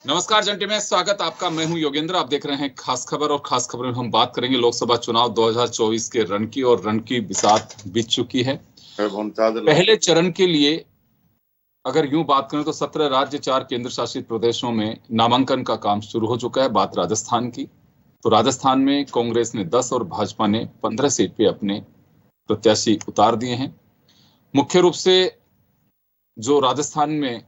नमस्कार जंटी में स्वागत आपका। मैं हूं योगेंद्र। आप देख रहे हैं खास खबर, और खास खबर में हम बात करेंगे लोकसभा चुनाव 2024 के रण की। और रण की बिसात बीत चुकी है। पहले चरण के लिए अगर यूं बात करें तो 17 राज्य, 4 केंद्र शासित प्रदेशों में नामांकन का काम शुरू हो चुका है। बात राजस्थान की, तो राजस्थान में कांग्रेस ने 10 और भाजपा ने 15 सीट पे अपने प्रत्याशी उतार दिए हैं। मुख्य रूप से जो राजस्थान में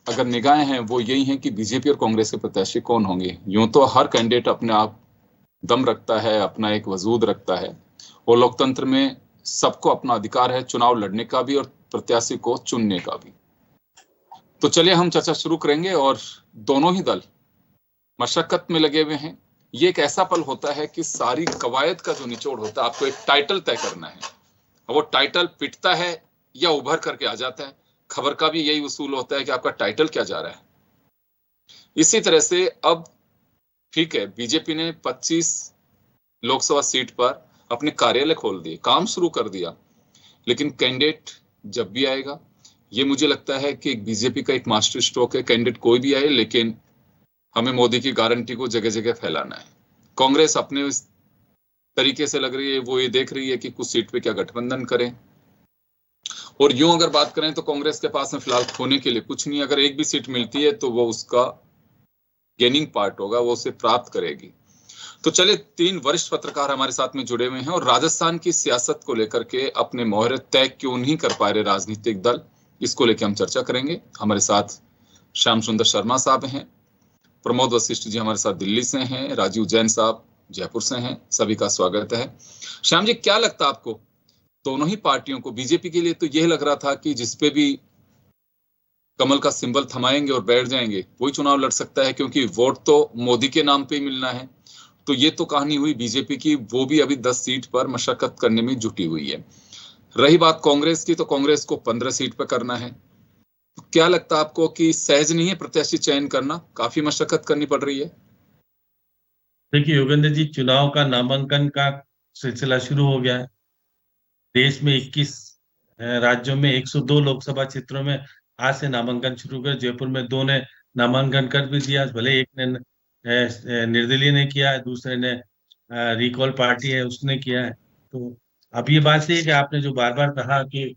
अगर निगाहें हैं वो यही हैं कि बीजेपी और कांग्रेस के प्रत्याशी कौन होंगे। यूं तो हर कैंडिडेट अपने आप दम रखता है, अपना एक वजूद रखता है, और लोकतंत्र में सबको अपना अधिकार है चुनाव लड़ने का भी और प्रत्याशी को चुनने का भी। तो चलिए हम चर्चा शुरू करेंगे। और दोनों ही दल मशक्कत में लगे हुए हैं। ये एक ऐसा पल होता है कि सारी कवायद का जो निचोड़ होता है, आपको एक टाइटल तय करना है। वो टाइटल पिटता है या उभर करके आ जाता है। खबर का भी यही उसूल होता है कि आपका टाइटल क्या जा रहा है। इसी तरह से अब ठीक है, बीजेपी ने 25 लोकसभा सीट पर अपने कार्यालय खोल दिए, काम शुरू कर दिया। लेकिन कैंडिडेट जब भी आएगा, ये मुझे लगता है कि बीजेपी का एक मास्टर स्ट्रोक है, कैंडिडेट कोई भी आए लेकिन हमें मोदी की गारंटी को जगह जगह फैलाना है। कांग्रेस अपने इस तरीके से लग रही है, वो ये देख रही है कि कुछ सीट पे क्या गठबंधन करें। और यूं अगर बात करें तो कांग्रेस के पास में फिलहाल खोने के लिए कुछ नहीं। अगर एक भी सीट मिलती है तो वो उसका गेनिंग पार्ट होगा, वो उसे प्राप्त करेगी। तो चले, 3 वरिष्ठ पत्रकार हमारे साथ में जुड़े हुए हैं और राजस्थान की सियासत को लेकर के अपने मोहर तय क्यों नहीं कर पा रहे राजनीतिक दल, इसको लेकर हम चर्चा करेंगे। हमारे साथ श्याम सुंदर शर्मा साहब हैं, प्रमोद वशिष्ठ जी हमारे साथ दिल्ली से हैं, राजीव जैन साहब जयपुर से हैं। सभी का स्वागत है। श्याम जी, क्या लगता है आपको, दोनों ही पार्टियों को, बीजेपी के लिए तो यह लग रहा था कि जिसपे भी कमल का सिंबल थमाएंगे और बैठ जाएंगे वही चुनाव लड़ सकता है, क्योंकि वोट तो मोदी के नाम पे ही मिलना है। तो ये तो कहानी हुई बीजेपी की, वो भी अभी 10 सीट पर मशक्कत करने में जुटी हुई है। रही बात कांग्रेस की, तो कांग्रेस को 15 सीट पर करना है। तो क्या लगता है आपको कि सहज नहीं है प्रत्याशी चयन करना, काफी मशक्कत करनी पड़ रही है? देखिए योगेंद्र जी, चुनाव का नामांकन का सिलसिला शुरू हो गया है। देश में 21 राज्यों में 102 लोकसभा क्षेत्रों में आज से नामांकन शुरू कर। जयपुर में 2 ने नामांकन कर भी दिया, भले एक ने निर्दलीय ने किया है, दूसरे ने रिकॉल पार्टी है उसने किया है। तो अब ये बात सही है कि आपने जो बार बार कहा कि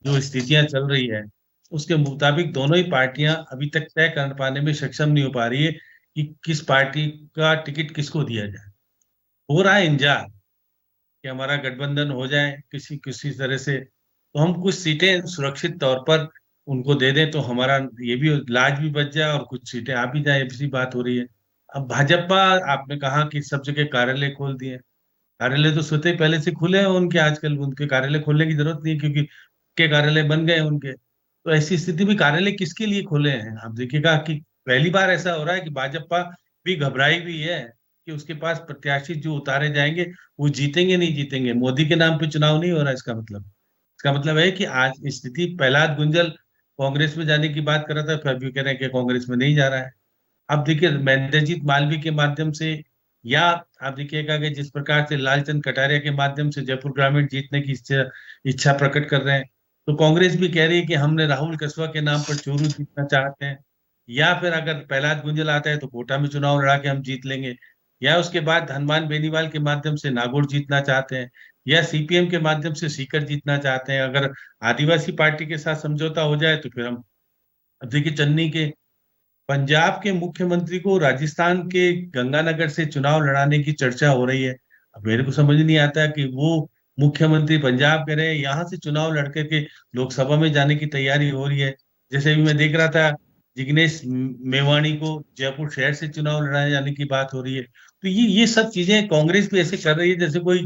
जो स्थितियां चल रही है उसके मुताबिक दोनों ही पार्टियां अभी तक तय कर पाने में सक्षम नहीं हो पा रही है कि किस पार्टी का टिकट किसको दिया जाए। हो रहा है इंतजार कि हमारा गठबंधन हो जाए किसी किसी तरह से, तो हम कुछ सीटें सुरक्षित तौर पर उनको दे दें तो हमारा ये भी लाज भी बच जाए और कुछ सीटें आ भी जाए, ऐसी बात हो रही है। अब भाजपा, आपने कहा कि सब जगह कार्यालय खोल दिए। कार्यालय तो स्वतः ही पहले से खुले हैं उनके, आजकल उनके कार्यालय खोलने की जरूरत नहीं है क्योंकि के कार्यालय बन गए उनके। तो ऐसी स्थिति में कार्यालय किसके लिए खोले हैं? आप देखिएगा कि पहली बार ऐसा हो रहा है कि भाजपा भी घबराई हुई है कि उसके पास प्रत्याशी जो उतारे जाएंगे वो जीतेंगे नहीं जीतेंगे। मोदी के नाम पे चुनाव नहीं हो रहा। इसका मतलब है कि आज स्थिति, प्रहलाद गुंजल कांग्रेस में जाने की बात कर रहा था, फिर भी कह रहे हैं कि कांग्रेस में नहीं जा रहा है। अब देखिए महेंद्रजीत मालवीय के माध्यम से, या आप देखिएगा कि जिस प्रकार से लालचंद कटारिया के माध्यम से जयपुर ग्रामीण जीतने की इच्छा प्रकट कर रहे हैं, तो कांग्रेस भी कह रही है कि हमने राहुल कसवा के नाम पर चूरू जीतना चाहते हैं। या फिर अगर प्रहलाद गुंजल आता है तो कोटा में चुनाव लड़ा के हम जीत लेंगे। या उसके बाद हनुमान बेनीवाल के माध्यम से नागौर जीतना चाहते हैं। या सीपीएम के माध्यम से सीकर जीतना चाहते हैं। अगर आदिवासी पार्टी के साथ समझौता हो जाए तो फिर हम, अब देखिए चन्नी के, पंजाब के मुख्यमंत्री को राजस्थान के गंगानगर से चुनाव लड़ाने की चर्चा हो रही है। अब मेरे को समझ नहीं आता कि वो मुख्यमंत्री पंजाब के रहे, यहाँ से चुनाव लड़ करके लोकसभा में जाने की तैयारी हो रही है। जैसे अभी मैं देख रहा था, जिग्नेश मेवाणी को जयपुर शहर से चुनाव लड़ाए जाने की बात हो रही है। तो ये सब चीजें कांग्रेस भी ऐसे कर रही है जैसे कोई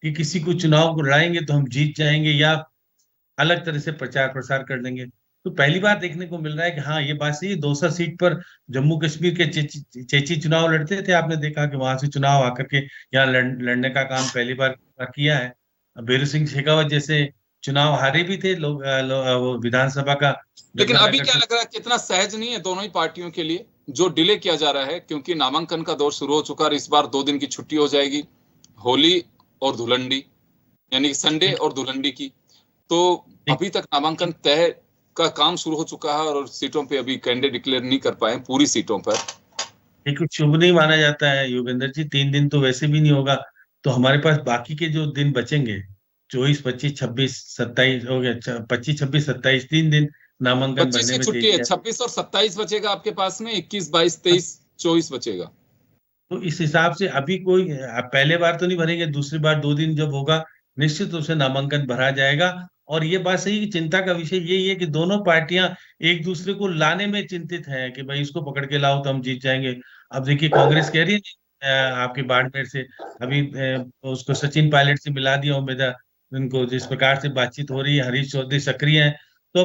कि किसी को चुनाव को लड़ाएंगे तो हम जीत जाएंगे या अलग तरह से प्रचार प्रसार कर देंगे। तो पहली बार देखने को मिल रहा है कि हाँ, ये बात सही है, 200 सीट पर जम्मू कश्मीर के चेची चुनाव लड़ते थे, आपने देखा कि वहां से चुनाव आकर के यहाँ लड़ने का काम पहली बार किया है। भीरू सिंह शेखावत जैसे चुनाव हारे भी थे लोग, वो विधानसभा का लेकिन अभी गंगानगर क्या से। लग रहा है, कितना सहज नहीं है दोनों ही पार्टियों के लिए जो डिले किया जा रहा है, क्योंकि नामांकन का दौर शुरू हो चुका है। इस बार 2 दिन की छुट्टी हो जाएगी, होली और धुलंडी, यानी संडे और धुलंडी की। तो देख- अभी तक नामांकन तय का काम शुरू हो चुका है और सीटों पे अभी कैंडिडेट डिक्लेयर नहीं कर पाए पूरी सीटों पर। ये कुछ शुभ नहीं माना जाता है योगेंद्र जी, 3 दिन तो वैसे भी नहीं होगा। तो हमारे पास बाकी के जो दिन बचेंगे, 24, 25, 26, 27 हो गया, 25, 26, 27, 3 दिन नामांकन 25 भरने की में दे छुट्टी है, दिया। 26 और 27 बचेगा आपके पास में, 21, 22, 23, 24 बचेगा। तो इस हिसाब से अभी कोई पहले बार तो नहीं भरेंगे, दूसरी बार 2 दिन जब होगा निश्चित रूप से नामांकन भरा जाएगा। और ये बात सही कि चिंता का विषय यही है कि दोनों पार्टियां एक दूसरे को लाने में चिंतित हैं कि भाई इसको पकड़ के लाओ तो हम जीत जाएंगे। अब देखिए कांग्रेस कह रही है आपके बाड़मेर से अभी उसको सचिन पायलट से मिला दिया उम्मीदवार, उनको जिस प्रकार से बातचीत हो रही है, हरीश चौधरी सक्रिय हैं। तो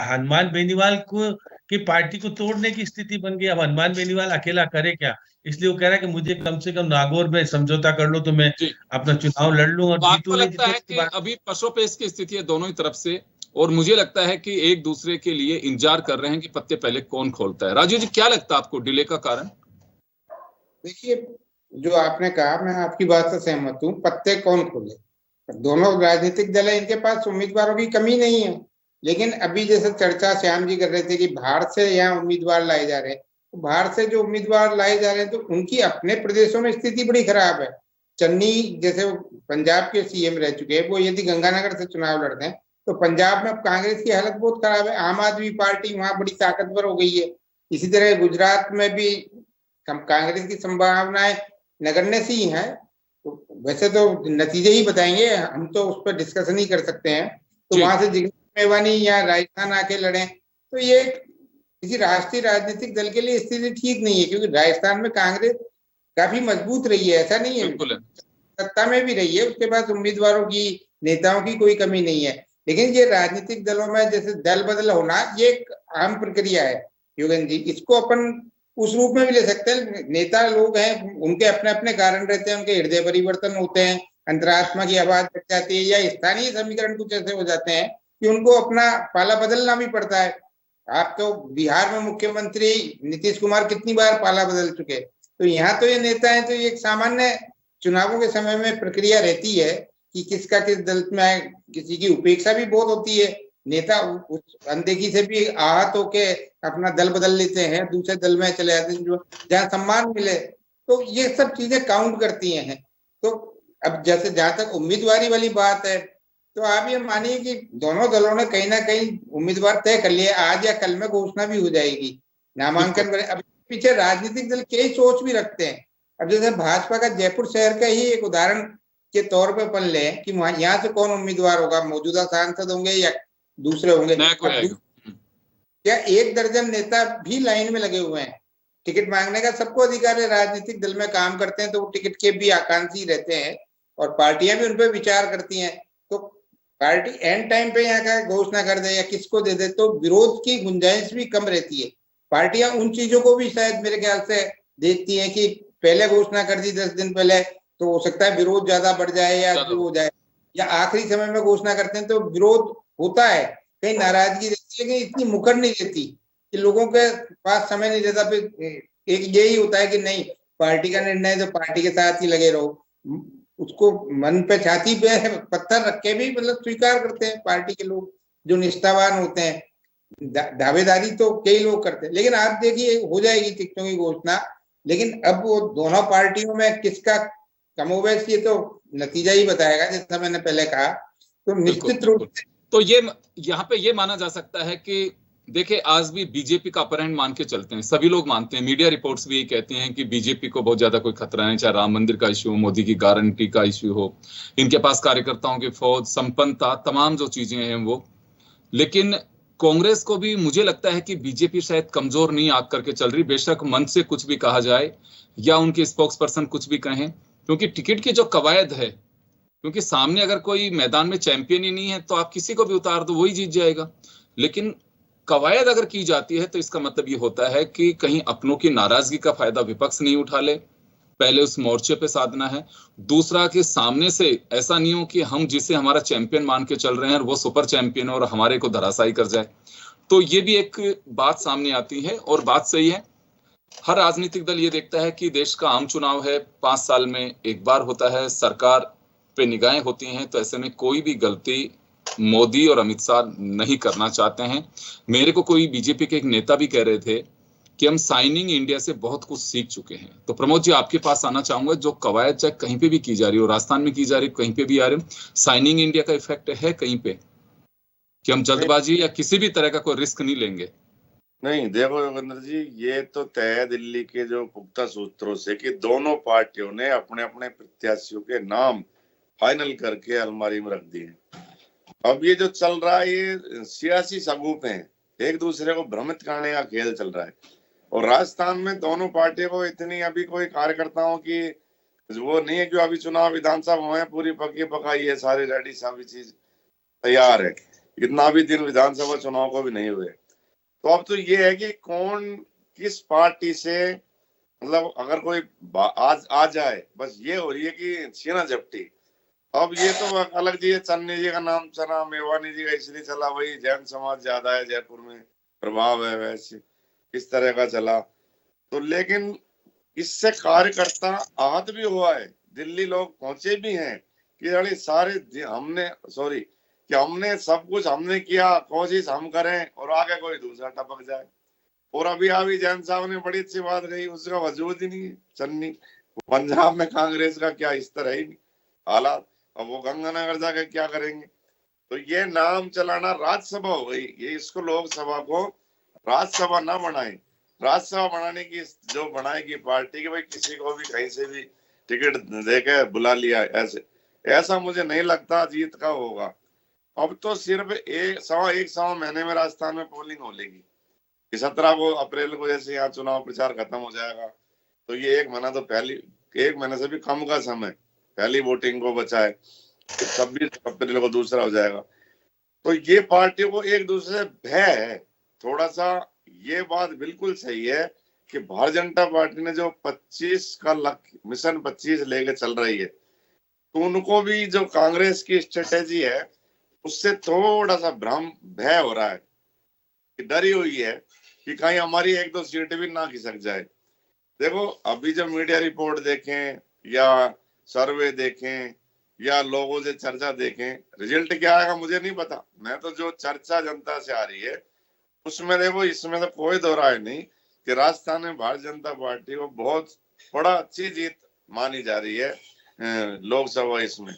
हनुमान बेनीवाल को की पार्टी को तोड़ने की स्थिति बन गई। अब हनुमान बेनीवाल अकेला करे क्या, इसलिए वो कह रहा है कि मुझे कम से कम नागौर में समझौता कर लो तो मैं जी, अपना चुनाव लड़ लूं और तो आपको जीतू नहीं लगता जीते है इसके कि बाद। अभी पशुपेश की स्थिति है दोनों ही तरफ से, और मुझे लगता है कि एक दूसरे के लिए इंतजार कर रहे हैं कि पत्ते पहले कौन खोलता है। राजू जी, क्या लगता है आपको डिले का कारण? देखिए, जो आपने कहा मैं आपकी बात से सहमत हूँ, पत्ते कौन खोले। दोनों राजनीतिक दल है, इनके पास उम्मीदवारों की कमी नहीं है। लेकिन अभी जैसे चर्चा श्याम जी कर रहे थे कि बाहर से यहाँ उम्मीदवार लाए जा रहे हैं, तो बाहर से जो उम्मीदवार लाए जा रहे हैं तो उनकी अपने प्रदेशों में स्थिति बड़ी खराब है। चन्नी जैसे पंजाब के सीएम रह चुके हैं, वो यदि गंगानगर से चुनाव लड़ते हैं तो पंजाब में अब कांग्रेस की हालत बहुत खराब है। आम आदमी पार्टी वहां बड़ी ताकतवर हो गई है। इसी तरह गुजरात में भी कांग्रेस की संभावनाएं नगण्य सी हैं। तो वैसे तो नतीजे ही बताएंगे, हम तो उस पर डिस्कशन ही कर सकते हैं। तो वहां से जिग्नेश मेवानी या राजस्थान आके लड़े तो ये किसी राष्ट्रीय राजनीतिक दल के लिए स्थिति ठीक नहीं है, क्योंकि राजस्थान में कांग्रेस काफी मजबूत रही है, ऐसा नहीं है, सत्ता में भी रही है, उसके पास उम्मीदवारों की नेताओं की कोई कमी नहीं है। लेकिन ये राजनीतिक दलों में जैसे दल बदल होना ये एक आम प्रक्रिया है योगेंद्र जी, इसको अपन उस रूप में भी ले सकते हैं। नेता लोग हैं, उनके अपने अपने कारण रहते हैं, उनके हृदय परिवर्तन होते हैं, अंतरात्मा की आवाज बढ़ जाती है, या स्थानीय समीकरण कुछ ऐसे हो जाते हैं कि उनको अपना पाला बदलना भी पड़ता है। आप तो बिहार में मुख्यमंत्री नीतीश कुमार कितनी बार पाला बदल चुके, तो यहाँ तो ये नेता है, तो ये एक सामान्य चुनावों के समय में प्रक्रिया रहती है कि किसका किस दल में आए। किसी की उपेक्षा भी बहुत होती है, नेता उस अनदेखी से भी आहत होके अपना दल बदल लेते हैं, दूसरे दल में चले जाते हैं जो जहाँ सम्मान मिले। तो ये सब चीजें काउंट करती हैं। तो अब जैसे जहां तक उम्मीदवारी वाली बात है, तो आप ये मानिए कि दोनों दलों ने कहीं ना कहीं उम्मीदवार तय कर लिए, आज या कल में घोषणा भी हो जाएगी, नामांकन करें। अब पीछे राजनीतिक दल कई सोच भी रखते हैं। अब जैसे भाजपा का जयपुर शहर का ही एक उदाहरण के तौर पर पढ़ लें कि वहां यहाँ से कौन उम्मीदवार होगा, मौजूदा सांसद होंगे या दूसरे होंगे। या 1 दर्जन नेता भी लाइन में लगे हुए हैं टिकट मांगने का। सबको अधिकार है, राजनीतिक दल में काम करते हैं तो वो टिकट के भी आकांक्षी रहते हैं और पार्टियां भी उन पर विचार करती हैं। तो पार्टी एंड टाइम पे यहाँ का घोषणा कर दे या किसको दे दे तो विरोध की गुंजाइश भी कम रहती है। पार्टियां उन चीजों को भी शायद मेरे ख्याल से देखती हैं कि पहले घोषणा कर दी 10 दिन पहले तो हो सकता है विरोध ज्यादा बढ़ जाए या हो जाए, या आखिरी समय में घोषणा करते हैं तो विरोध होता है, कहीं नाराजगी रहती है, लेकिन इतनी मुखर नहीं रहती कि लोगों के पास समय नहीं रहता। फिर एक यही होता है कि नहीं, पार्टी का निर्णय तो पार्टी के साथ ही लगे रहो, उसको मन पे छाती पे पत्थर रख के भी मतलब स्वीकार करते हैं पार्टी के लोग जो निष्ठावान होते हैं। दावेदारी तो कई लोग करते हैं। लेकिन आप देखिए हो जाएगी टिकटों की घोषणा, लेकिन अब वो दोनों पार्टियों में किसका कमोबेश ये तो नतीजा ही बताएगा, जैसा मैंने पहले कहा। तो निश्चित रूप से तो ये यहाँ पे ये माना जा सकता है कि देखिए आज भी बीजेपी का अपर हैंड मान के चलते हैं, सभी लोग मानते हैं, मीडिया रिपोर्ट्स भी ये कहती हैं कि बीजेपी को बहुत ज्यादा कोई खतरा नहीं, चाहे राम मंदिर का इश्यू हो, मोदी की गारंटी का इश्यू हो, इनके पास कार्यकर्ताओं की फौज, संपन्नता, तमाम जो चीजें हैं वो। लेकिन कांग्रेस को भी मुझे लगता है कि बीजेपी शायद कमजोर नहीं आग करके चल रही, बेशक मन से कुछ भी कहा जाए या उनके स्पोक्स पर्सन कुछ भी कहें, क्योंकि टिकट की जो कवायद है, क्योंकि सामने अगर कोई मैदान में चैंपियन ही नहीं है तो आप किसी को भी उतार दो वही जीत जाएगा। लेकिन कवायद अगर की जाती है तो इसका मतलब ये होता है कि कहीं अपनों की नाराजगी का फायदा विपक्ष नहीं उठा ले, पहले उस मोर्चे पे साधना है। दूसरा कि सामने से ऐसा नहीं हो कि हम जिसे हमारा चैंपियन मान के चल रहे हैं वो सुपर चैंपियन और हमारे को धराशायी कर जाए। तो ये भी एक बात सामने आती है और बात सही है। हर राजनीतिक दल ये देखता है कि देश का आम चुनाव है, 5 साल में एक बार होता है, सरकार पे निगाहें होती हैं, तो ऐसे में कोई भी गलती मोदी और अमित शाह नहीं करना चाहते हैं। मेरे को कोई बीजेपी के एक नेता भी कह रहे थे कि हम साइनिंग इंडिया से बहुत कुछ सीख चुके हैं। तो प्रमोद जी आपके पास आना चाहूंगा, जो कवायद चाहे कहीं पे भी की जा रही हो, राजस्थान में की जा रही, कहीं पे भी आ रही, साइनिंग इंडिया का इफेक्ट है कहीं पे कि हम जल्दबाजी या किसी भी तरह का कोई रिस्क नहीं लेंगे? नहीं, देखो योगेंद्र जी, ये तो तय है दिल्ली के जो पुख्ता सूत्रों से कि दोनों पार्टियों ने अपने अपने प्रत्याशियों के नाम फाइनल करके अलमारी में रख दिए। अब ये जो चल रहा है ये सियासी सगुप है, एक दूसरे को भ्रमित करने का खेल चल रहा है। और राजस्थान में दोनों पार्टियों को इतनी अभी कोई कार्यकर्ताओं की वो नहीं है कि अभी चुनाव विधानसभा में पूरी पकी पकाई है, सारी रेडी सारी चीज तैयार है, इतना भी दिन विधानसभा चुनाव को भी नहीं हुए। तो अब तो ये है कि कौन किस पार्टी से, मतलब अगर कोई आज आ जाए, बस ये हो रही है कि छीना झपटी। अब ये तो अलग जी, चन्नी जी का नाम चला, मेवानी जी का इसलिए चला, वही जैन समाज ज्यादा है जयपुर में, प्रभाव है, वैसे इस तरह का चला। तो लेकिन इससे कार्यकर्ता आहत भी हुआ है, दिल्ली लोग पहुंचे भी हैं कि अरे सारे हमने सब कुछ हमने किया, कोशिश हम करें और आगे कोई दूसरा टपक जाए। और अभी जैन साहब ने बड़ी अच्छी बात कही, उसका वजूद ही नहीं है चन्नी। पंजाब में कांग्रेस का क्या स्तर है ही नहीं हालात, अब वो गंगानगर जाके क्या करेंगे। तो ये नाम चलाना राज्यसभा हो गई, ये इसको लोकसभा को राज्यसभा ना बनाए, राज्यसभा बनाने की जो बनाएगी पार्टी की, भाई किसी को भी कहीं से भी टिकट देके बुला लिया, ऐसा मुझे नहीं लगता जीत का होगा। अब तो सिर्फ एक सवा महीने में राजस्थान में पोलिंग हो लेगी, 17 को अप्रैल को जैसे यहाँ चुनाव प्रचार खत्म हो जाएगा, तो ये एक महीना तो एक महीने से भी कम का समय पहली वोटिंग को बचा है, 26 अप्रैल को दूसरा हो जाएगा। तो ये पार्टियों को एक दूसरे से भय है थोड़ा सा। ये बात बिल्कुल सही है कि भारतीय जनता पार्टी ने जो 25 का लक्ष्य, मिशन 25 लेके चल रही है, तो उनको भी जो कांग्रेस की स्ट्रेटेजी है उससे थोड़ा सा भय हो रहा है, कि डरी हुई है कि कहीं हमारी 1-2 सीट भी ना खिसक जाए। देखो अभी जब मीडिया रिपोर्ट देखें या सर्वे देखें या लोगों से चर्चा देखें, रिजल्ट क्या आएगा मुझे नहीं पता। मैं तो जो चर्चा जनता से आ रही है उसमें देखो, इसमें तो कोई दो राय नहीं कि राजस्थान में भारतीय जनता पार्टी को बहुत बड़ा अच्छी जीत मानी जा रही है लोकसभा इसमें।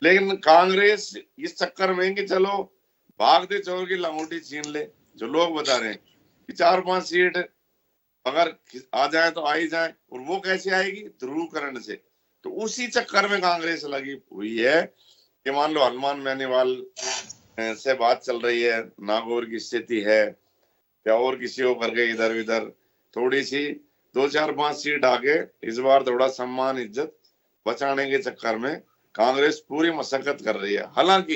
लेकिन कांग्रेस इस चक्कर में कि चलो भागते चोर की लंगोटी छीन ले, जो लोग बता रहे हैं कि 4-5 सीट अगर आ जाए तो आ ही जाए, और वो कैसे आएगी, ध्रुवीकरण से। तो उसी चक्कर में कांग्रेस लगी हुई है कि मान लो हनुमान बेनीवाल से बात चल रही है, नागौर की स्थिति है, या और किसी को करके इधर उधर थोड़ी सी 2-4-5 सीट आगे इस बार थोड़ा सम्मान इज्जत बचाने के चक्कर में कांग्रेस पूरी मशक्कत कर रही है। हालांकि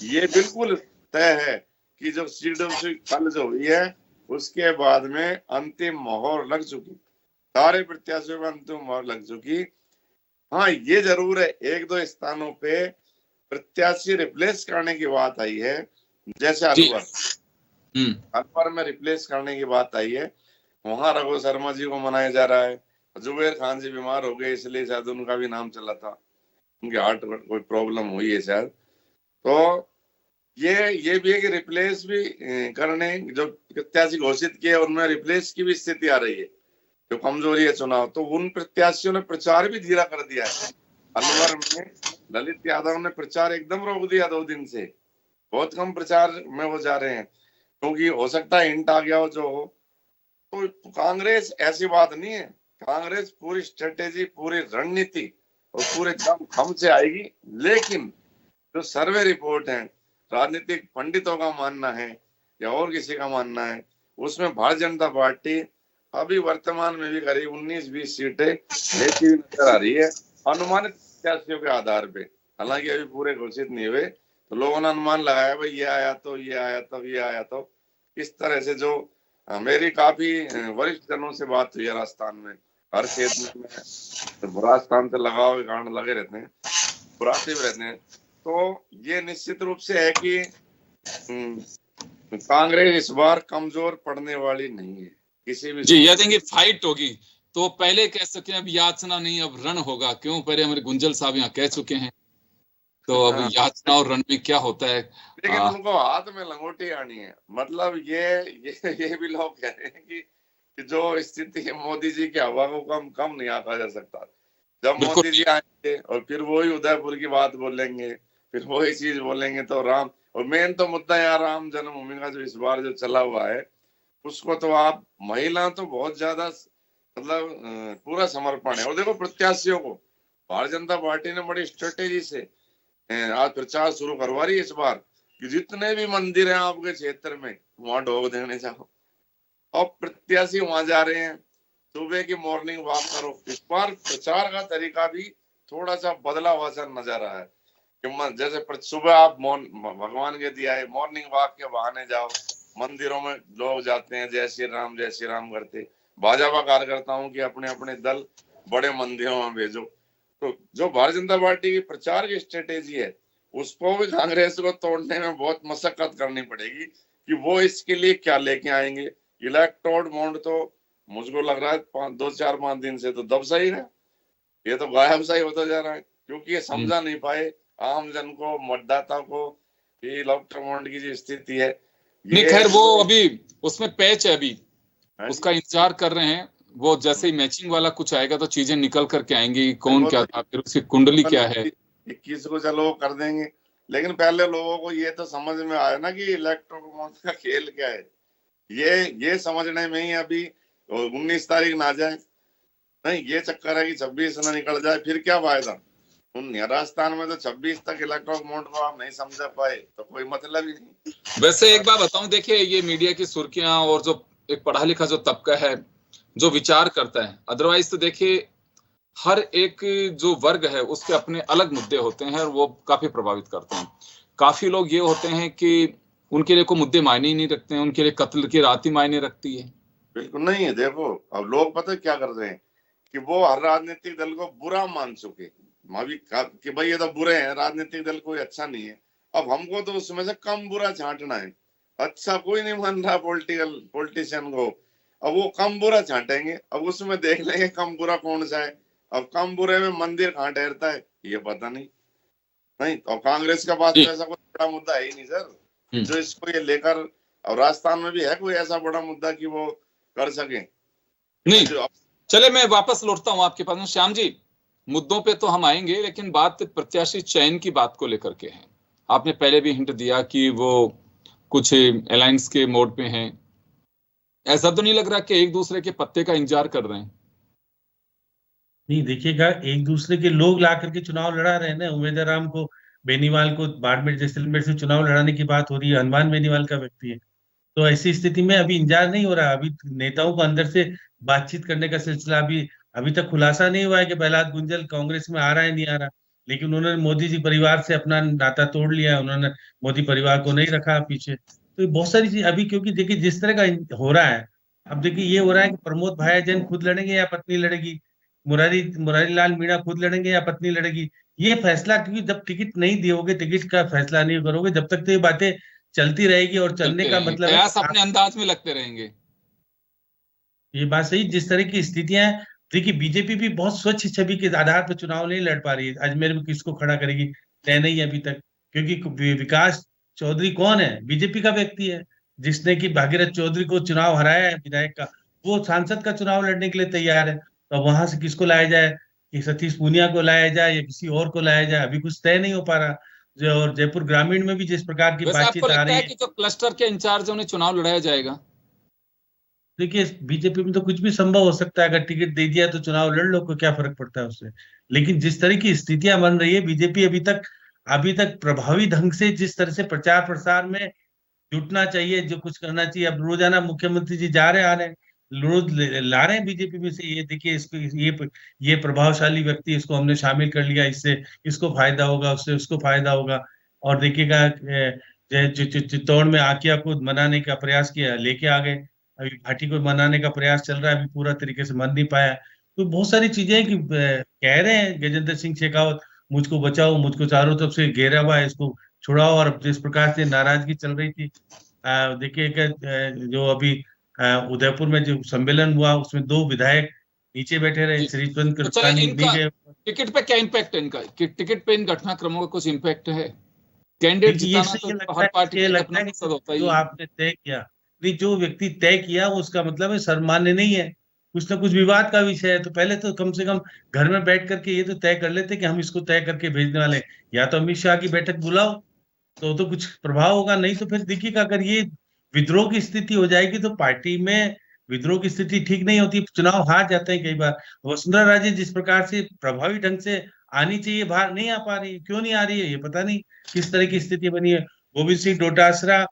ये बिल्कुल तय है कि जो सीटों से कल जो हुई है उसके बाद में अंतिम मोहर लग चुकी, सारे प्रत्याशियों में अंतिम मोहर लग चुकी। हाँ ये जरूर है, 1-2 स्थानों पे प्रत्याशी रिप्लेस करने की बात आई है, जैसे अलवर में रिप्लेस करने की बात आई है, वहां रघु शर्मा जी को मनाया जा रहा है। जुबेर खान जी बीमार हो गए इसलिए शायद उनका भी नाम चला था, उनके हार्ट में कोई प्रॉब्लम हुई है शायद। तो ये भी है कि रिप्लेस भी करने, जो प्रत्याशी घोषित किए उनमें रिप्लेस की भी स्थिति आ रही है, जो कमजोरी है चुनाव। तो उन प्रत्याशियों ने प्रचार भी धीरा कर दिया है। अलवर में ललित यादव ने प्रचार एकदम रोक दिया 2 दिन से, बहुत कम प्रचार में वो जा रहे हैं, क्योंकि हो सकता है हिंट आ गया हो जो हो। तो कांग्रेस ऐसी बात नहीं है, कांग्रेस पूरी स्ट्रेटेजी, पूरी रणनीति और पूरे दम खम से आएगी। लेकिन जो सर्वे रिपोर्ट है, राजनीतिक पंडितों का मानना है या और किसी का मानना है, उसमें भारतीय जनता पार्टी अभी वर्तमान में भी करीब 19-20 सीटें लेती हुई नजर आ रही है अनुमानित प्रत्याशियों के आधार पे। हालांकि अभी पूरे घोषित नहीं हुए, तो लोगों ने अनुमान लगाया भाई ये आया तो ये आया तो ये आया तो, इस तरह से। जो मेरी काफी वरिष्ठ जनों से बात हुई है राजस्थान में, हर क्षेत्र में राजस्थान से लगाव के कारण लगे रहते हैं, पुराते रहते हैं। तो ये निश्चित रूप से है कि कांग्रेस इस बार कमजोर पड़ने वाली नहीं है किसी भी जी। यह देंगे फाइट होगी, तो पहले कह सके अब याचना नहीं अब रण होगा, क्यों? पहले हमारे गुंजल साहब यहाँ कह चुके हैं। तो अब याचना और रण में क्या होता है। लेकिन उनको हाथ में लंगोटी आनी है। मतलब ये भी लोग कह रहे हैं कि जो स्थिति है मोदी जी की हवा को कम नहीं आंका जा सकता। जब मोदी जी आएंगे और फिर वही उदयपुर की बात बोलेंगे, फिर वही चीज बोलेंगे, तो राम, और मेन तो मुद्दा यार राम जन्मभूमि का जो इस बार जो चला हुआ है उसको तो आप, महिला तो बहुत ज्यादा मतलब पूरा समर्पण है। और देखो प्रत्याशियों को भारतीय जनता पार्टी ने बड़ी स्ट्रेटेजी से आज प्रचार शुरू करवा रही है इस बार कि जितने भी मंदिर हैं आपके क्षेत्र में वहां ढोक देने जाओ। अब प्रत्याशी वहां जा रहे हैं, सुबह की मॉर्निंग वॉक करो। इस बार प्रचार का तरीका भी थोड़ा सा बदला हुआ सा नजर आया है कि जैसे सुबह आप भगवान के दिया है मॉर्निंग वॉक के बहाने जाओ, मंदिरों में लोग जाते हैं जय श्री राम करते। भाजपा कार्यकर्ताओं की अपने अपने दल बड़े मंदिरों में भेजो। तो जो भारतीय जनता पार्टी की प्रचार की स्ट्रेटेजी है उसको भी कांग्रेस को तोड़ने में बहुत मशक्कत करनी पड़ेगी कि वो इसके लिए क्या लेके आएंगे। इलेक्टोरल बॉन्ड तो मुझको लग रहा है 2-4-5 दिन से तो दब सा ही है, ये तो गायब सा ही होता जा रहा है, क्योंकि ये समझा नहीं पाए आम जन को, मतदाता को, ये इलेक्टोरल बॉन्ड की जो स्थिति है। नहीं खैर वो अभी उसमें पैच है, अभी उसका इंतजार कर रहे हैं। वो जैसे ही मैचिंग वाला कुछ आएगा तो चीजें निकल करके आएंगी, कौन क्या था, फिर उसकी कुंडली क्या है, 21 को चलो कर देंगे। लेकिन पहले लोगों को ये तो समझ में आया ना कि इलेक्टोरल बॉन्ड का खेल क्या है, ये समझने में ही अभी 19 तारीख ना जाए, नहीं ये चक्कर है कि 26 ना निकल जाए, फिर क्या फायदा। राजस्थान में तो 26 तक इलेक्टोरल बॉन्ड को आप नहीं समझा पाए तो कोई मतलब ही नहीं। वैसे एक बात बताऊं, देखिए ये मीडिया की सुर्खियां और जो एक पढ़ा लिखा जो तबका है जो विचार करता है, अदरवाइज तो देखिए हर एक जो वर्ग है उसके अपने अलग मुद्दे होते हैं और वो काफी प्रभावित करते हैं। काफी लोग ये होते हैं कि उनके लिए कोई मुद्दे मायने ही नहीं रखते हैं, उनके लिए कत्ल की रात ही मायने रखती है। बिल्कुल नहीं है। देखो अब लोग पता क्या कर रहे हैं कि वो हर राजनीतिक दल को बुरा मान चुके कि भाई ये तो बुरे हैं, राजनीतिक दल कोई अच्छा नहीं है। अब हमको तो उसमें से कम बुरा छांटना है। अच्छा कोई नहीं मान रहा पॉलिटिशियन को, अब वो कम बुरा छांटेंगे, अब उसमें देख लेंगे कम बुरा कौन सा है। अब कम बुरे में मंदिर कहाँ ठहरता है ये पता नहीं। और कांग्रेस के पास तो ऐसा कोई बड़ा मुद्दा है ही नहीं सर जो इसको ये लेकर, और राजस्थान में भी है कोई ऐसा बड़ा मुद्दा कि वो कर सके नहीं। चले मैं वापस लौटता हूँ आपके पास। श्याम जी, मुद्दों पे तो हम आएंगे, लेकिन बात प्रत्याशी चयन की बात को लेकर के है। आपने पहले भी हिंट दिया कि वो कुछ अलायंस के मोड पे हैं। ऐसा तो नहीं लग रहा कि एक दूसरे के पत्ते का इंतजार कर रहे हैं? नहीं देखिएगा, एक दूसरे के लोग ला करके चुनाव लड़ा रहे हैं ना। उमेदवार राम को, बेनीवाल को बाड़मेर जैसलमेर से चुनाव लड़ाने की बात हो रही है, हनुमान बेनीवाल का व्यक्ति है। तो ऐसी स्थिति में अभी इंतजार नहीं हो रहा। अभी नेताओं को अंदर से बातचीत करने का सिलसिला अभी अभी तक खुलासा नहीं हुआ है कि प्रहलाद गुंजल कांग्रेस में आ रहा है नहीं आ रहा। लेकिन उन्होंने मोदी जी परिवार से अपना नाता तोड़ लिया है, उन्होंने मोदी परिवार को नहीं रखा पीछे। तो बहुत सारी चीज अभी, क्योंकि देखिए जिस तरह का हो रहा है, अब देखिए ये हो रहा है कि प्रमोद भाई जैन खुद लड़ेंगे या पत्नी लड़ेगी, मुरारी मुरारी लाल मीणा खुद लड़ेंगे या पत्नी लड़ेगी, ये फैसला, क्योंकि जब टिकट नहीं दियोगे, टिकट का फैसला नहीं करोगे, जब तक तो ये बातें चलती रहेगी। और चलने का मतलब है अपने अंदाज में लगते रहेंगे। ये बात सही। जिस तरह की स्थितियां हैं, देखिए बीजेपी भी बहुत स्वच्छ छवि के आधार पर चुनाव नहीं लड़ पा रही है। अजमेर में किसको खड़ा करेगी तय नहीं है अभी तक, क्योंकि विकास चौधरी कौन है, बीजेपी का व्यक्ति है, जिसने कि भागीरथ चौधरी को चुनाव हराया है विधायक का, वो सांसद का चुनाव लड़ने के लिए तैयार है। तो वहां से किसको लाया जाए, कि सतीश पूनिया को लाया जाए या किसी और को लाया जाए, अभी कुछ तय नहीं हो पा रहा। जो और जयपुर ग्रामीण में भी जिस प्रकार की बातचीत आ रही है कि जो क्लस्टर के इंचार्ज उन्हें चुनाव लड़ाया जाएगा। देखिए बीजेपी में तो कुछ भी संभव हो सकता है, अगर टिकट दे दिया तो चुनाव लड़ लो, को क्या फर्क पड़ता है उससे। लेकिन जिस तरह की स्थितियां बन रही है, बीजेपी अभी तक प्रभावी ढंग से जिस तरह से प्रचार प्रसार में जुटना चाहिए, जो कुछ करना चाहिए, अब रोजाना मुख्यमंत्री जी जा रहे आ रहे हैं, रोज ला रहे हैं बीजेपी में से, ये देखिए इसको, ये प्रभावशाली व्यक्ति, इसको हमने शामिल कर लिया, इससे इसको फायदा होगा, उससे उसको फायदा होगा। और देखिएगा चित्तौड़ में आकिया को मनाने का प्रयास किया, लेके आ गए। अभी भाटी को मनाने का प्रयास चल रहा है, अभी पूरा तरीके से मन नहीं पाया। तो बहुत सारी चीजें हैं कि कह रहे हैं गजेंद्र सिंह शेखावत, मुझको बचाओ, मुझको चारों तरफ से घेरा हुआ है, इसको छुड़ाओ। और जिस प्रकार से नाराजगी चल रही थी, देखिए जो अभी उदयपुर में जो सम्मेलन हुआ उसमें 2 विधायक नीचे बैठे रहे, श्रीचंद तो कृपलानी नहीं गए। टिकट पे क्या इम्पैक्ट है इनका? टिकट पे इन घटनाक्रमों का कुछ इम्पैक्ट है? कैंडिडेट जिताना तो हर पार्टी का अपना मकसद होता है। जो आपने तय किया, नहीं, जो व्यक्ति तय किया उसका मतलब है सर्वमान्य नहीं है, कुछ ना कुछ विवाद का विषय है। तो पहले तो कम से कम घर में बैठ करके ये तो तय कर लेते कि हम इसको तय करके भेजने वाले हैं। या तो अमित शाह की बैठक बुलाओ तो कुछ प्रभाव होगा, नहीं तो फिर देखिएगा अगर ये विद्रोह की स्थिति हो जाएगी तो पार्टी में विद्रोह की स्थिति ठीक नहीं होती, चुनाव हार जाते हैं कई बार। वसुंधरा राजे जिस प्रकार से प्रभावी ढंग से आनी चाहिए बाहर नहीं आ पा रही है, क्यों नहीं आ रही है ये पता नहीं किस तरह की स्थिति बनी है। गोविंद सिंह डोटासरा,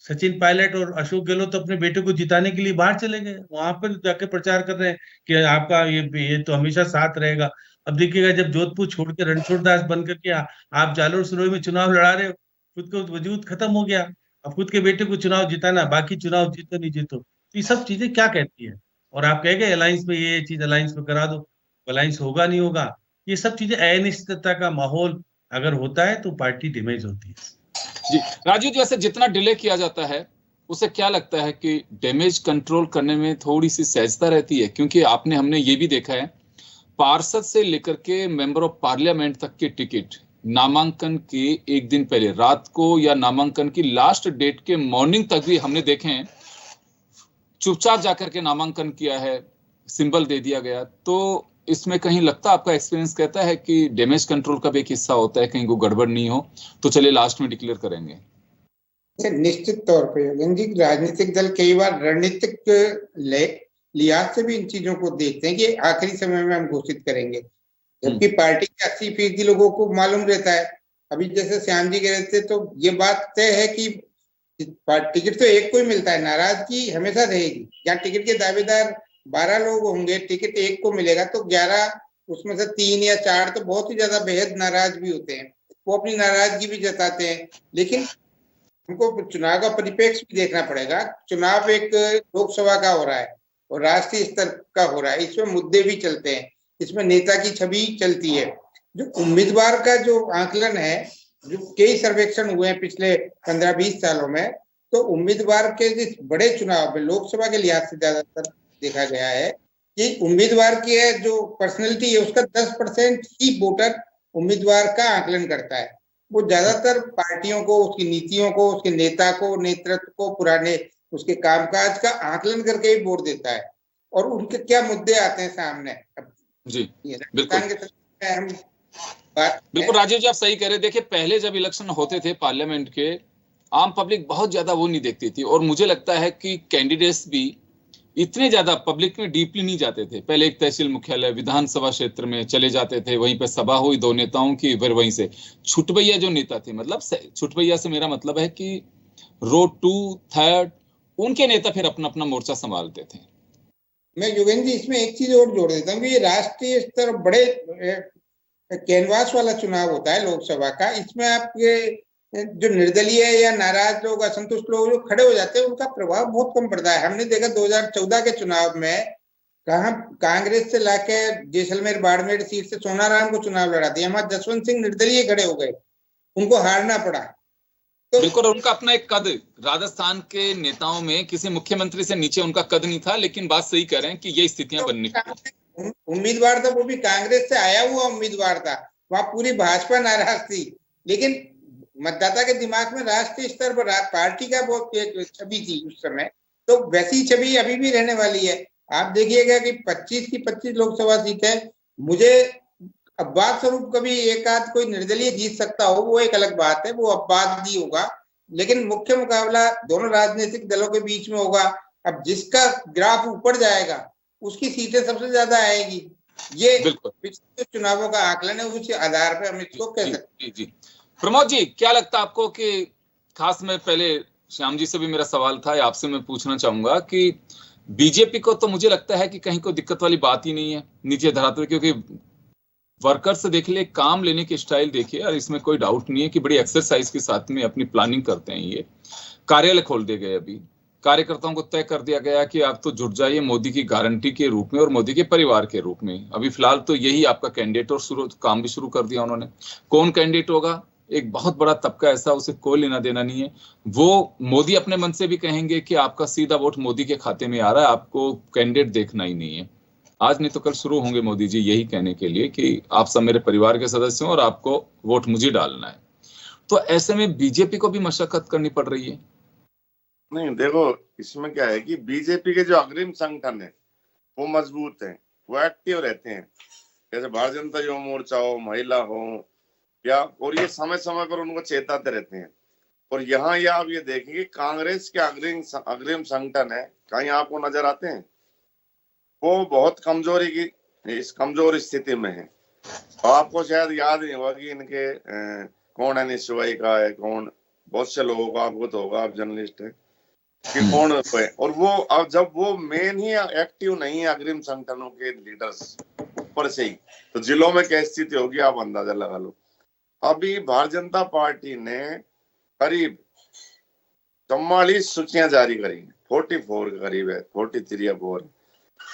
सचिन पायलट और अशोक गहलोत तो अपने बेटे को जिताने के लिए बाहर चले गए, वहां पर जाके प्रचार कर रहे हैं कि आपका ये तो हमेशा साथ रहेगा। अब देखिएगा जब जोधपुर छोड़ के रणछोड़ दास बन करके आप जालोर सिरोही में चुनाव लड़ा रहे हो, खुद को वजूद खत्म हो गया। अब खुद के बेटे को चुनाव जिताना, बाकी चुनाव जीतो नहीं जीतो, ये सब चीजें क्या कहती है। और आप कह गए अलायंस में ये चीज अलायंस में करा दो, अलायंस होगा नहीं होगा, ये सब चीजें अनिश्चितता का माहौल अगर होता है तो पार्टी डैमेज होती है। जी राजीव, जैसे जितना डिले किया जाता है उसे क्या लगता है कि डैमेज कंट्रोल करने में थोड़ी सी सहजता रहती है? क्योंकि हमने ये भी देखा है, पार्षद से लेकर के मेंबर ऑफ पार्लियामेंट तक के टिकट नामांकन के एक दिन पहले रात को या नामांकन की लास्ट डेट के मॉर्निंग तक भी हमने देखे हैं, चुपचाप जाकर के नामांकन किया है, सिंबल दे दिया गया। तो इसमें कहीं लगता, आपका एक्सपीरियंस कहता है कि डैमेज कंट्रोल का भी एक हिस्सा होता है, कहीं को गड़बड़ नहीं हो तो चलिए लास्ट में डिक्लेयर करेंगे? निश्चित तौर पे योगेन जी, राजनीतिक दल कई बार रणनीतिक लिहाज से भी इन चीजों को देखते हैं कि आखिरी समय में हम घोषित करेंगे, जबकि पार्टी के 80% लोगों को मालूम रहता है। अभी जैसे श्याम जी कह रहे थे, तो ये बात तय है कि टिकट तो एक को ही मिलता है, नाराजगी हमेशा रहेगी। जहाँ टिकट के दावेदार 12 लोग होंगे, टिकट एक को मिलेगा तो 11 उसमें से 3 या 4 तो बहुत ही ज्यादा बेहद नाराज भी होते हैं, वो अपनी नाराजगी भी जताते हैं। लेकिन हमको चुनाव का परिप्रेक्ष्य भी देखना पड़ेगा। चुनाव एक लोकसभा का हो रहा है और राष्ट्रीय स्तर का हो रहा है, इसमें मुद्दे भी चलते हैं, इसमें नेता की छवि चलती है। जो उम्मीदवार का जो आकलन है, जो कई सर्वेक्षण हुए हैं पिछले 15-20 सालों में, तो उम्मीदवार के जिस बड़े चुनाव में लोकसभा के लिहाज से ज्यादातर देखा गया है कि उम्मीदवार की जो पर्सनैलिटी है उसका 10% ही वोटर उम्मीदवार का आकलन करता है। वो ज्यादातर पार्टियों को, उसकी नीतियों को, उसके नेता को, नेतृत्व को, पुराने उसके कामकाज का आकलन करके ही वोट देता है और उनके क्या मुद्दे आते हैं सामने। जी बिल्कुल राजीव जी, आप सही कह रहे हैं। देखिए पहले जब इलेक्शन होते थे पार्लियामेंट के, आम पब्लिक बहुत ज्यादा वो नहीं देखती थी, और मुझे लगता है कि कैंडिडेट्स भी इतने ज्यादा पब्लिक में डीपली नहीं जाते थे। पहले एक तहसील मुख्यालय, विधानसभा क्षेत्र में चले जाते थे, वहीं पे सभा हुई 2 नेताओं की, फिर वहीं से छुटभैया जो नेता थे, मतलब छुटभैया से मेरा मतलब है कि रो 2, 3 उनके नेता फिर अपना अपना मोर्चा संभालते थे। मैं योगेन जी इसमें एक चीज और जोड़ देता हूँ कि ये राष्ट्रीय स्तर बड़े कैनवास वाला चुनाव होता है लोकसभा का। इसमें आपके जो निर्दलीय या नाराज लोग, असंतुष्ट लोग जो खड़े हो जाते हैं, उनका प्रभाव बहुत कम पड़ता है। हमने देखा 2014 के चुनाव में कहा कांग्रेस से लाके जैसलमेर बाड़मेर सीट से सोनाराम को चुनाव लड़ा दिया, वहां जसवंत सिंह निर्दलीय खड़े हो गए, उनको हारना पड़ा। तो बिल्कुल उनका अपना एक कद, राजस्थान के नेताओं में किसी मुख्यमंत्री से नीचे उनका कद नहीं था, लेकिन बात सही कह रहे हैं कि ये स्थितियां बननी। उम्मीदवार था, वो भी कांग्रेस से आया हुआ उम्मीदवार था, वहां पूरी भाजपा नाराज थी, लेकिन मतदाता के दिमाग में राष्ट्रीय स्तर पर पार्टी का बहुत छवि थी उस समय। तो वैसी छवि अभी भी रहने वाली है। आप देखिएगा कि 25 की 25 लोकसभा सीटें, मुझे अपवाद स्वरूप कभी एक आध कोई निर्दलीय जीत सकता हो, वो एक अलग बात है, वो अपवाद ही होगा, लेकिन मुख्य मुकाबला दोनों राजनीतिक दलों के बीच में होगा। अब जिसका ग्राफ ऊपर जाएगा उसकी सीटें सबसे ज्यादा आएगी। ये पिछले चुनावों का आकलन है, उसी आधार पर हम इसको कह सकते हैं। जी प्रमोद जी, क्या लगता है आपको कि खास में पहले श्याम जी से भी मेरा सवाल था, आपसे मैं पूछना चाहूंगा कि बीजेपी को तो मुझे लगता है कि कहीं कोई दिक्कत वाली बात ही नहीं है नीचे धरातल, क्योंकि वर्कर से देख ले, काम लेने की स्टाइल देखिए, और इसमें कोई डाउट नहीं है कि बड़ी एक्सरसाइज के साथ में अपनी प्लानिंग करते हैं। ये कार्यालय खोल दिए गए, अभी कार्यकर्ताओं को तय कर दिया गया कि आप तो जुट जाइए मोदी की गारंटी के रूप में और मोदी के परिवार के रूप में। अभी फिलहाल तो यही आपका कैंडिडेट, और काम भी शुरू कर दिया उन्होंने। कौन कैंडिडेट होगा, एक बहुत बड़ा तबका ऐसा, उसे कोई लेना देना नहीं है। वो मोदी अपने मन से भी कहेंगे कि आपका सीधा वोट मोदी के खाते में आ रहा है, आपको कैंडिडेट देखना ही नहीं है। आज नहीं तो कल शुरू होंगे मोदी जी यही कहने के लिए कि आप सब मेरे परिवार के सदस्य हैं और आपको वोट मुझे डालना है। तो ऐसे में बीजेपी को भी मशक्कत करनी पड़ रही है। नहीं देखो, इसमें क्या है कि बीजेपी के जो अग्रिम संगठन है वो मजबूत है, वो एक्टिव रहते हैं, जैसे भारतीय जनता युवा मोर्चा हो, महिला हो या, और ये समय समय पर उनको चेताते रहते हैं। और यहाँ ये आप ये देखेंगे कांग्रेस के अग्रिम संगठन है, कहीं आपको नजर आते हैं? वो बहुत कमजोरी की इस कमजोर स्थिति में है। आपको शायद याद नहीं होगा कि इनके कौन है, निश्चय का है कौन, बहुत से लोगों का आपको तो होगा, आप जर्नलिस्ट है कि कौन है। और वो अब जब वो मेन ही एक्टिव नहीं है अग्रिम संगठनों के लीडर्स ऊपर से ही, तो जिलों में क्या स्थिति होगी आप अंदाजा लगा लो। अभी भारतीय जनता पार्टी ने करीब 44 सूचियां जारी करी, 44 के करीब है, 43 या 4,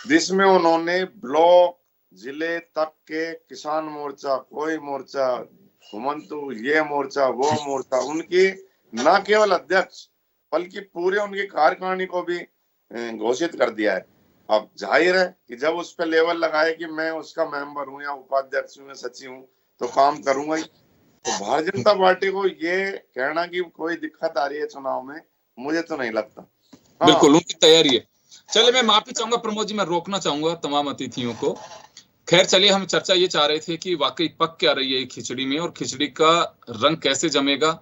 जिसमें उन्होंने ब्लॉक जिले तक के किसान मोर्चा, कोई मोर्चा, घुमंतु, ये मोर्चा वो मोर्चा, उनकी न केवल अध्यक्ष बल्कि पूरे उनकी कार्यकारिणी को भी घोषित कर दिया है। अब जाहिर है कि जब उस पर लेवल लगाए कि मैं उसका मेंबर हूं या उपाध्यक्ष हूं या सचिव हूं तो काम करूंगा ही। तो भारतीय जनता पार्टी को ये कहना कि कोई दिक्कत आ रही है चुनाव में, मुझे तो नहीं लगता। हाँ। बिल्कुल उनकी तैयारी है। चलिए मैं माफी चाहूंगा प्रमोद जी, मैं रोकना चाहूंगा तमाम अतिथियों को। खैर चलिए, हम चर्चा ये चाह रहे थे कि वाकई पक क्या रही है खिचड़ी में, और खिचड़ी का रंग कैसे जमेगा।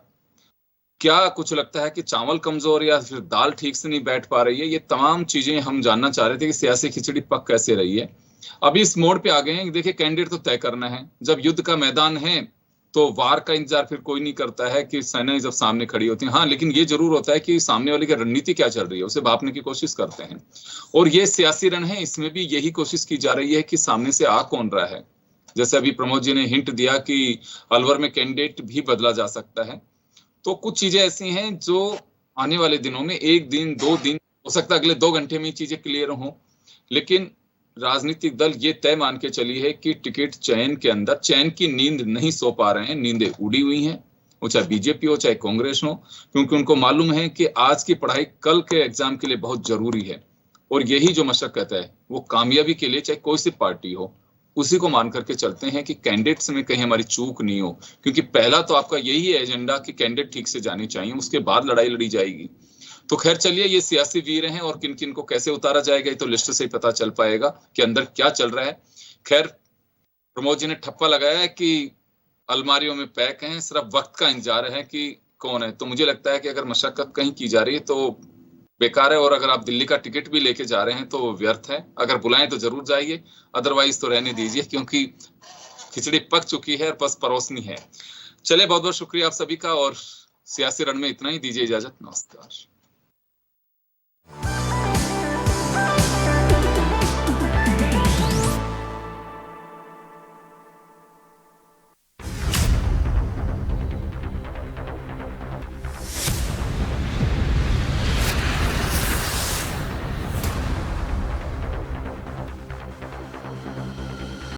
क्या कुछ लगता है कि चावल कमजोर या फिर दाल ठीक से नहीं बैठ पा रही है? ये तमाम चीजें हम जानना चाह रहे थे कि सियासी खिचड़ी पक कैसे रही है। अभी इस मोड़ पे आ गए हैं, देखिए कैंडिडेट तो तय करना है। जब युद्ध का मैदान है तो वार का इंतजार फिर कोई नहीं करता है कि सेना जब सामने खड़ी होती है। हाँ, लेकिन ये जरूर होता है कि सामने वाले की रणनीति क्या चल रही है उसे भांपने की कोशिश करते हैं। और ये सियासी रण है, इसमें भी यही कोशिश की जा रही है कि सामने से आ कौन रहा है। जैसे अभी प्रमोद जी ने हिंट दिया कि अलवर में कैंडिडेट भी बदला जा सकता है। तो कुछ चीजें ऐसी हैं जो आने वाले दिनों में, 1 दिन 2 दिन हो सकता है, अगले 2 घंटे में चीजें क्लियर हों। लेकिन राजनीतिक दल ये तय मान के चली है कि टिकट चयन के अंदर चयन की नींद नहीं सो पा रहे हैं, नींदें उड़ी हुई हैं, वो चाहे बीजेपी हो चाहे कांग्रेस हो, क्योंकि उनको मालूम है कि आज की पढ़ाई कल के एग्जाम के लिए बहुत जरूरी है। और यही जो मशक्कत है वो कामयाबी के लिए चाहे कोई सी पार्टी हो, उसी को मान करके चलते हैं कि कैंडिडेट्स में कहीं हमारी चूक नहीं हो। क्योंकि पहला तो आपका यही है एजेंडा कि कैंडिडेट ठीक से जाने चाहिए, उसके बाद लड़ाई लड़ी जाएगी। तो खैर चलिए, ये सियासी वीर हैं और किन किन को कैसे उतारा जाएगा ये तो लिस्ट से ही पता चल पाएगा कि अंदर क्या चल रहा है। खैर प्रमोद जी ने ठप्पा लगाया है कि अलमारियों में पैक हैं, सिर्फ वक्त का इंतजार है कि कौन है। तो मुझे लगता है कि अगर मशक्कत कहीं की जा रही है तो बेकार है, और अगर आप दिल्ली का टिकट भी लेके जा रहे हैं तो व्यर्थ है। अगर बुलाएं तो जरूर जाइए, अदरवाइज तो रहने दीजिए, क्योंकि खिचड़ी पक चुकी है, बस परोसनी है। चले, बहुत बहुत शुक्रिया आप सभी का, और सियासी रण में इतना ही। दीजिए इजाजत, नमस्कार।